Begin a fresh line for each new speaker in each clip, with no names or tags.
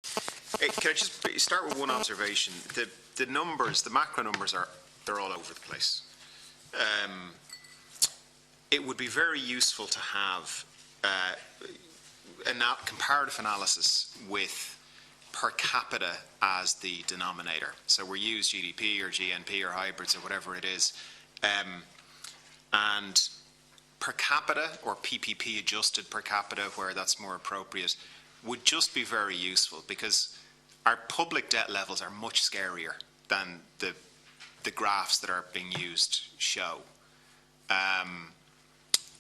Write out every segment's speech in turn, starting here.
Hey, can I just start with one observation? The numbers, the macro numbers, they're all over the place. It would be very useful to have a comparative analysis with per capita as the denominator. So we use GDP or GNP or hybrids or whatever it is. And per capita or PPP adjusted per capita, where that's more appropriate, would just be very useful, because our public debt levels are much scarier than the graphs that are being used show.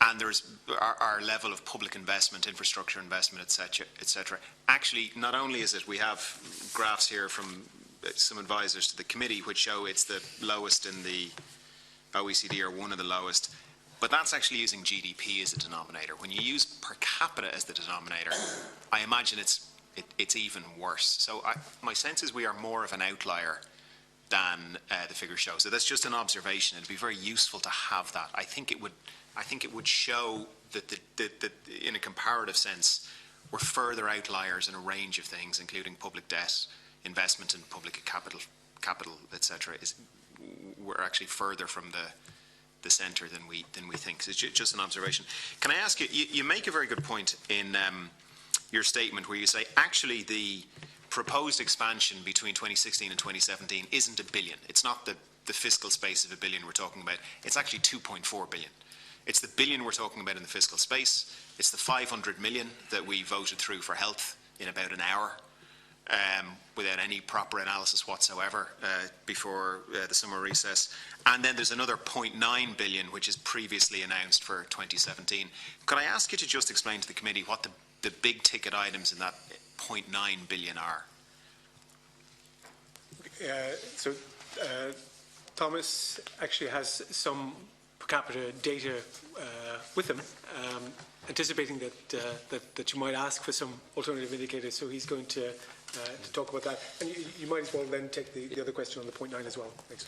And there's our level of public investment, infrastructure investment, etc. Actually, not only is it, we have graphs here from some advisors to the committee which show it's the lowest in the OECD, or one of the lowest, but that's actually using GDP as a denominator. When you use per capita as the denominator, I imagine it's even worse. So my sense is we are more of an outlier than the figures show. So that's just an observation. It'd be very useful to have that. I think it would show that in a comparative sense, we're further outliers in a range of things, including public debt, investment in public capital, etc. We're actually further from the centre than we think. So it's just an observation. Can I ask you? You make a very good point in your statement, where you say actually the proposed expansion between 2016 and 2017 isn't $1 billion. It's not the fiscal space of $1 billion we're talking about. It's actually 2.4 billion. It's the billion we're talking about in the fiscal space. It's the 500 million that we voted through for health in about an hour, without any proper analysis whatsoever before the summer recess. And then there's another 0.9 billion which is previously announced for 2017. Could I ask you to just explain to the committee what the big ticket items in that 0.9 billion are?
Thomas actually has some per capita data with him, anticipating that you might ask for some alternative indicators, so he's going to talk about that. And you might as well then take the other question on the 0.9 as well. Thanks.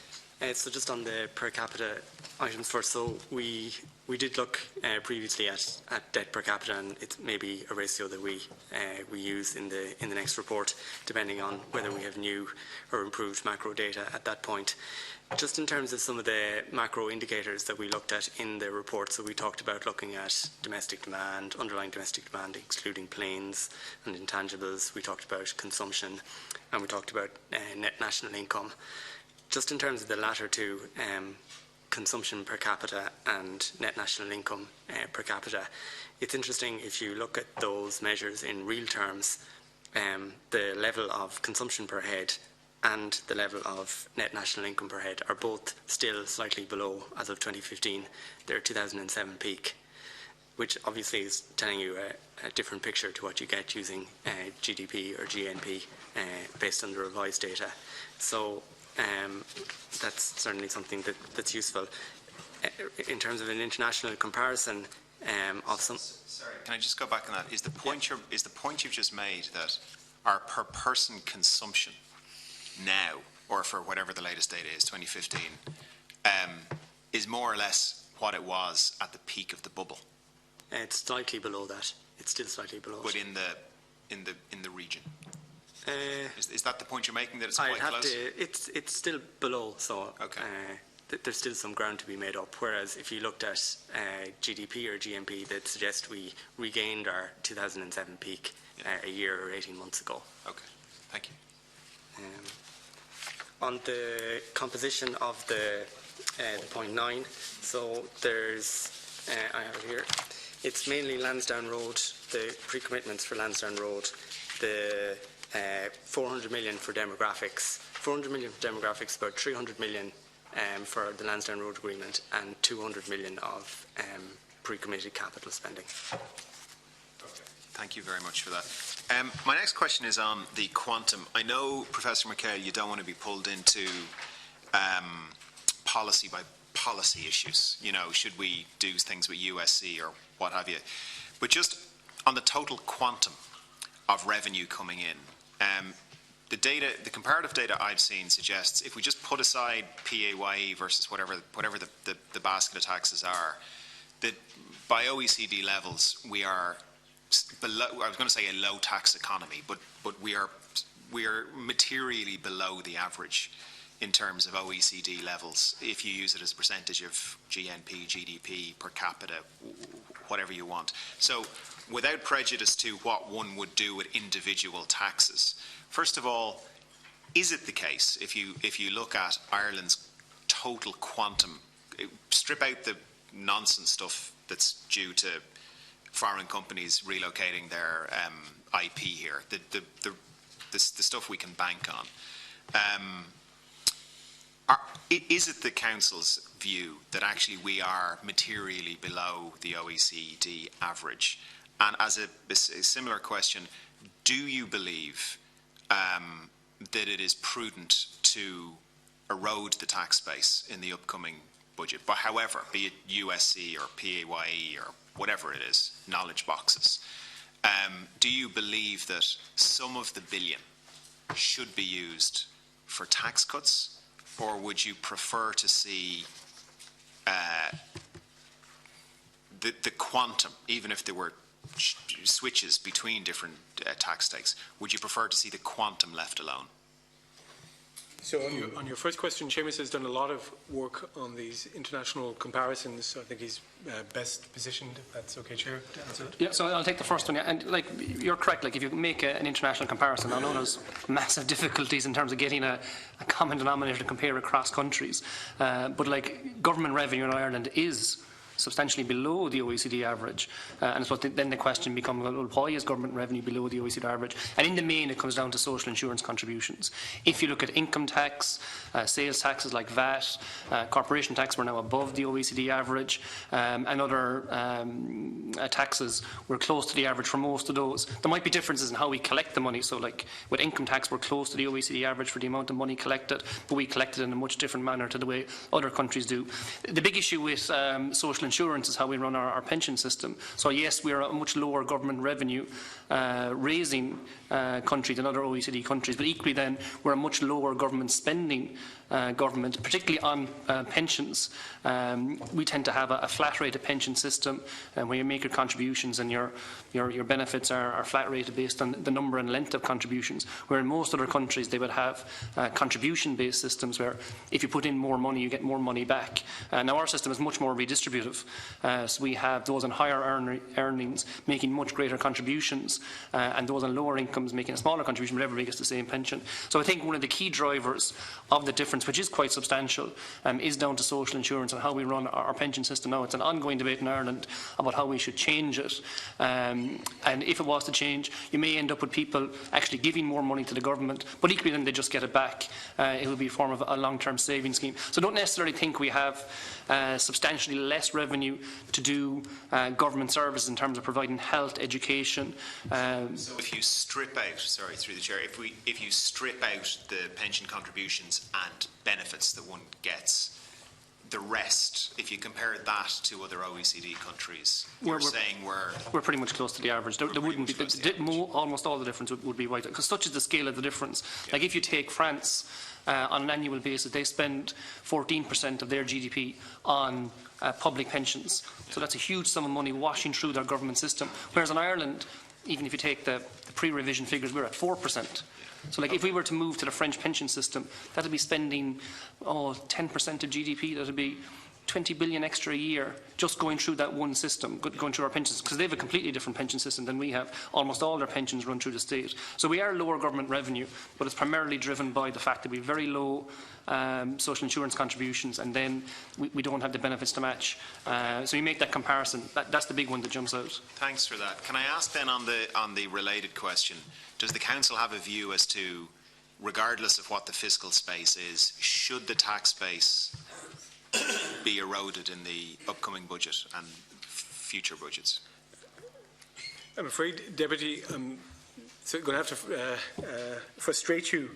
So just on the per capita items first, so we did look previously at debt per capita, and it's maybe a ratio that we use in the next report, depending on whether we have new or improved macro data at that point. Just in terms of some of the macro indicators that we looked at in the report, so we talked about looking at domestic demand, underlying domestic demand, excluding planes and intangibles. We talked about consumption, and we talked about net national income. Just in terms of the latter two, consumption per capita and net national income per capita, it's interesting if you look at those measures in real terms, the level of consumption per head and the level of net national income per head are both still slightly below, as of 2015, their 2007 peak, which obviously is telling you a different picture to what you get using GDP or GNP based on the revised data. So that's certainly something that's useful. In terms of an international comparison of some...
Sorry, can I just go back on that? Is the point you've just made that our per person consumption now, or for whatever the latest data is, 2015, is more or less what it was at the peak of the bubble?
It's slightly below that. It's still slightly below.
But in the region. Is that the point you're making, that it's quite close?
It's still below, so
okay.
There's still some ground to be made up. Whereas if you looked at GDP or GNP, that suggests we regained our 2007 peak a year or 18 months ago.
Okay, thank you.
On the composition of the 0.9, so there's, I have it here, it's mainly Lansdowne Road, the pre-commitments for Lansdowne Road, the 400 million for demographics, 400 million for demographics, about 300 million for the Lansdowne Road agreement, and 200 million of pre-committed capital spending.
Okay. Thank you very much for that. My next question is on the quantum. I know, Professor McHale, you don't want to be pulled into policy by policy issues. You know, should we do things with USC or what have you? But just on the total quantum of revenue coming in, the data, the comparative data I've seen suggests if we just put aside PAYE versus whatever the basket of taxes are, that by OECD levels we are below, I was going to say a low tax economy, but we are we are materially below the average in terms of OECD levels, if you use it as a percentage of GNP, GDP, per capita, whatever you want. So without prejudice to what one would do with individual taxes, first of all, is it the case, if you look at Ireland's total quantum, strip out the nonsense stuff that's due to foreign companies relocating their IP here, the stuff we can bank on, is it the Council's view that actually we are materially below the OECD average? And as a similar question, do you believe that it is prudent to erode the tax base in the upcoming budget, but however, be it USC or PAYE or whatever it is, knowledge boxes? Do you believe that some of the billion should be used for tax cuts, or would you prefer to see the quantum, even if there were switches between different tax takes, would you prefer to see the quantum left alone?
So on your first question, Seamus has done a lot of work on these international comparisons, so I think he's best positioned, if that's okay, Chair, to answer it.
Yeah, so I'll take the first one. And like, you're correct, like if you make an international comparison, I know there's massive difficulties in terms of getting a common denominator to compare across countries, but like government revenue in Ireland is substantially below the OECD average, and so then the question becomes, well, why is government revenue below the OECD average? And in the main, it comes down to social insurance contributions. If you look at income tax, sales taxes like VAT, corporation tax, we're now above the OECD average, and other taxes, we're close to the average for most of those. There might be differences in how we collect the money. So like with income tax, we're close to the OECD average for the amount of money collected, but we collect it in a much different manner to the way other countries do. The big issue with social insurance is how we run our pension system. So yes, we are a much lower government revenue raising country than other OECD countries, but equally then we're a much lower government spending government, particularly on pensions. We tend to have a flat rate of pension system, where you make your contributions and your benefits are flat rated based on the number and length of contributions, where in most other countries they would have contribution based systems where if you put in more money you get more money back. Now our system is much more redistributive, so we have those on higher earnings making much greater contributions, and those on lower incomes making a smaller contribution, but everybody gets the same pension. So I think one of the key drivers of the difference, which is quite substantial, is down to social insurance and how we run our pension system now. It's an ongoing debate in Ireland about how we should change it, and if it was to change, you may end up with people actually giving more money to the government, but equally then they just get it back. It will be a form of a long-term saving scheme. So don't necessarily think we have substantially less revenue to do government services in terms of providing health, education.
So if you strip out, sorry, through the chair, if you strip out the pension contributions and benefits that one gets, the rest, if you compare that to other OECD countries, you're saying we're
pretty much close to the average. There wouldn't be almost all the difference would be white, because such is the scale of the difference. Yeah. Like if you take France, on an annual basis, they spend 14% of their GDP on public pensions. Yeah. So that's a huge sum of money washing through their government system. Whereas in Ireland, even if you take the pre-revision figures, we're at 4%. So like if we were to move to the French pension system, that would be spending 10% of GDP. That would be 20 billion extra a year just going through that one system, going through our pensions, because they have a completely different pension system than we have. Almost all their pensions run through the state. So we are lower government revenue, but it's primarily driven by the fact that we have very low social insurance contributions, and then we don't have the benefits to match. So you make that comparison. That's the big one that jumps out.
Thanks for that. Can I ask then on the related question, does the Council have a view as to, regardless of what the fiscal space is, should the tax base be eroded in the upcoming budget and future budgets?
I'm afraid, Deputy, I'm going to have to frustrate you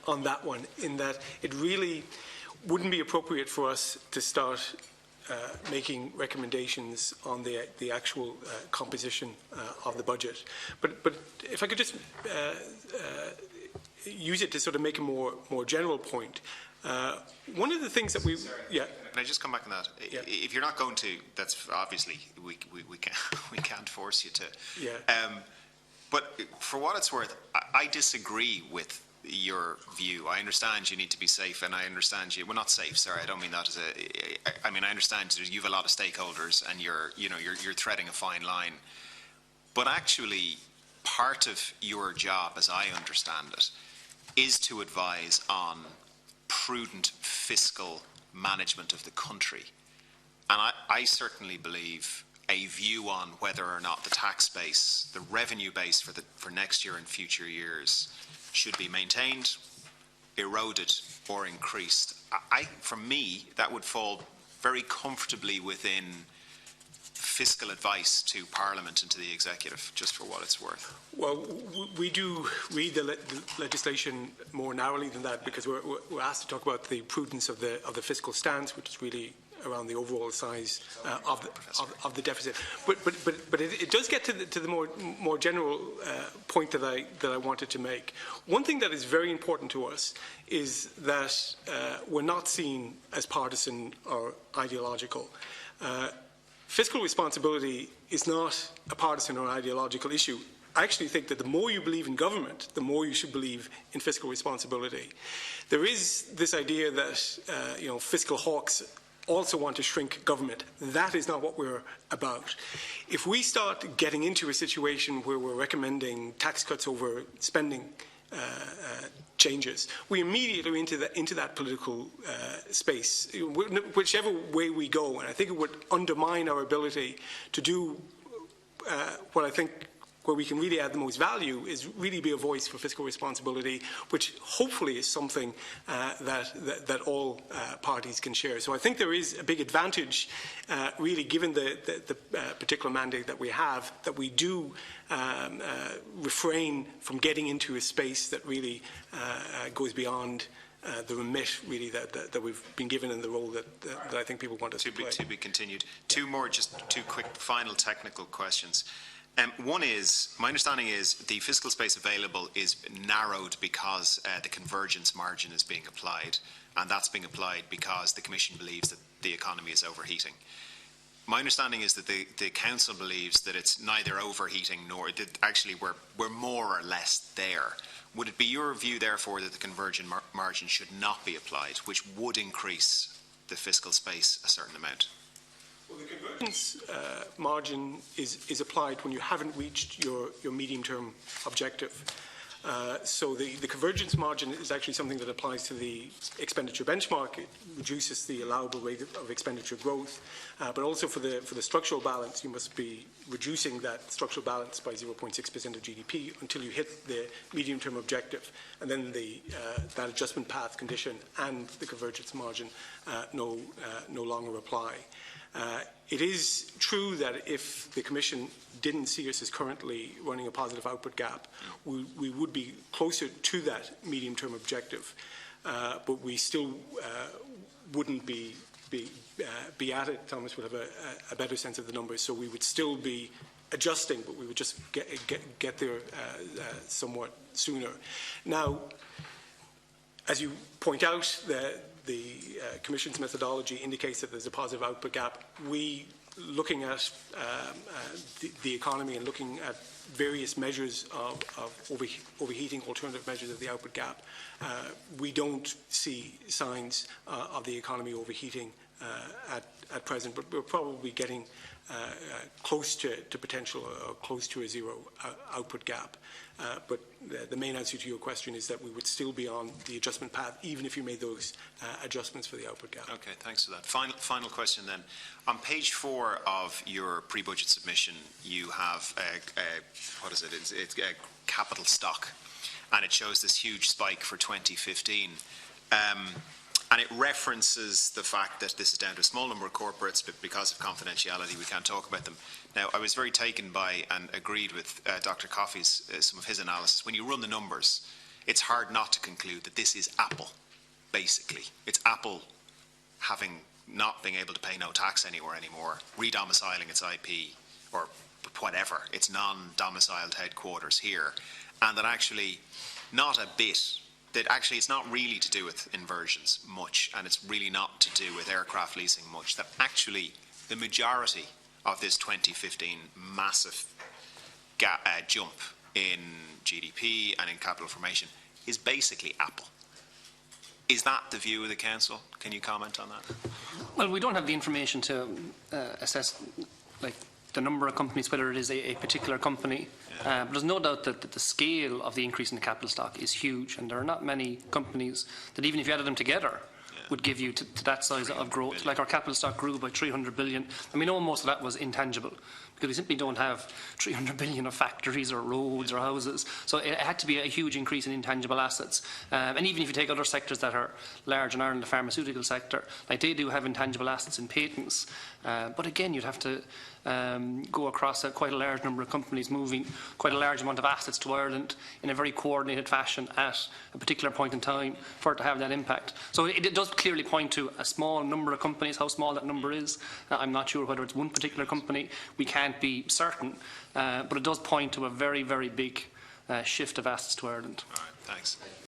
on that one, in that it really wouldn't be appropriate for us to start making recommendations on the actual composition of the budget. But if I could just use it to sort of make a more general point. One of the things that we... Yeah.
Can I just come back on that? Yeah. If you're not going to, that's obviously, we can't force you to.
Yeah.
But for what it's worth, I disagree with your view. I understand you need to be safe, and I understand you. Well, not safe. Sorry, I don't mean that as a. I mean, I understand you have a lot of stakeholders, and you're threading a fine line. But actually, part of your job, as I understand it, is to advise on prudent fiscal management of the country. And I certainly believe a view on whether or not the tax base, the revenue base for next year and future years, should be maintained, eroded, or increased. For me, that would fall very comfortably within fiscal advice to Parliament and to the Executive, just for what it's worth.
Well, we do read the legislation more narrowly than that, because we're asked to talk about the prudence of the fiscal stance, which is really around the overall size of the deficit. But it does get to the more general point that I wanted to make. One thing that is very important to us is that we're not seen as partisan or ideological. Fiscal responsibility is not a partisan or ideological issue. I actually think that the more you believe in government, the more you should believe in fiscal responsibility. There is this idea that fiscal hawks also want to shrink government. That is not what we're about. If we start getting into a situation where we're recommending tax cuts over spending changes, we immediately are into that political space, whichever way we go. And I think it would undermine our ability to do what I think where we can really add the most value is really be a voice for fiscal responsibility, which hopefully is something that all parties can share. So I think there is a big advantage, really, given the particular mandate that we have, that we do refrain from getting into a space that really goes beyond the remit, really, that we've been given in the role that I think people want us to play.
To be continued. Two more, just two quick final technical questions. One is, my understanding is the fiscal space available is narrowed because the convergence margin is being applied, and that's being applied because the Commission believes that the economy is overheating. My understanding is that the Council believes that it's neither overheating nor, actually we're more or less there. Would it be your view, therefore, that the convergent margin should not be applied, which would increase the fiscal space a certain amount?
Well, the convergence margin is applied when you haven't reached your medium-term objective. So the convergence margin is actually something that applies to the expenditure benchmark. It reduces the allowable rate of expenditure growth, but also for the structural balance, you must be reducing that structural balance by 0.6% of GDP until you hit the medium-term objective, and then that adjustment path condition and the convergence margin no longer apply. It is true that if the Commission didn't see us as currently running a positive output gap, we would be closer to that medium-term objective, but we still wouldn't be at it. Thomas would have a better sense of the numbers, so we would still be adjusting, but we would just get there somewhat sooner. Now, as you point out, the Commission's methodology indicates that there's a positive output gap. We, looking at the economy and looking at various measures of overheating, alternative measures of the output gap, we don't see signs of the economy overheating at present, but we're probably getting close to potential or close to a zero output gap. But the main answer to your question is that we would still be on the adjustment path, even if you made those adjustments for the output gap.
Okay, thanks for that. Final question then. On page 4 of your pre-budget submission, you have what is it? It's capital stock, and it shows this huge spike for 2015. And it references the fact that this is down to a small number of corporates, but because of confidentiality, we can't talk about them. Now, I was very taken by and agreed with Dr. Coffey's, some of his analysis. When you run the numbers, it's hard not to conclude that this is Apple, basically. It's Apple having not being able to pay no tax anywhere anymore, re-domiciling its IP, or whatever, its non-domiciled headquarters here, and that actually not a bit, that actually it's not really to do with inversions much, and it's really not to do with aircraft leasing much, that actually the majority of this 2015 massive jump in GDP and in capital formation is basically Apple. Is that the view of the Council? Can you comment on that?
Well, we don't have the information to assess like the number of companies, whether it is a particular company. But there's no doubt that the scale of the increase in the capital stock is huge, and there are not many companies that, even if you added them together, would give you to that size of growth.
Billion.
Like our capital stock grew by 300 billion, and we know most of that was intangible, because we simply don't have 300 billion of factories or roads or houses. So it had to be a huge increase in intangible assets. And even if you take other sectors that are large in Ireland, the pharmaceutical sector, like they do have intangible assets in patents. But again, you'd have to go across quite a large number of companies moving quite a large amount of assets to Ireland in a very coordinated fashion at a particular point in time for it to have that impact. So it does clearly point to a small number of companies. How small that number is, I'm not sure whether it's one particular company. We can't be certain, but it does point to a very, very big shift of assets to Ireland.
All right, thanks.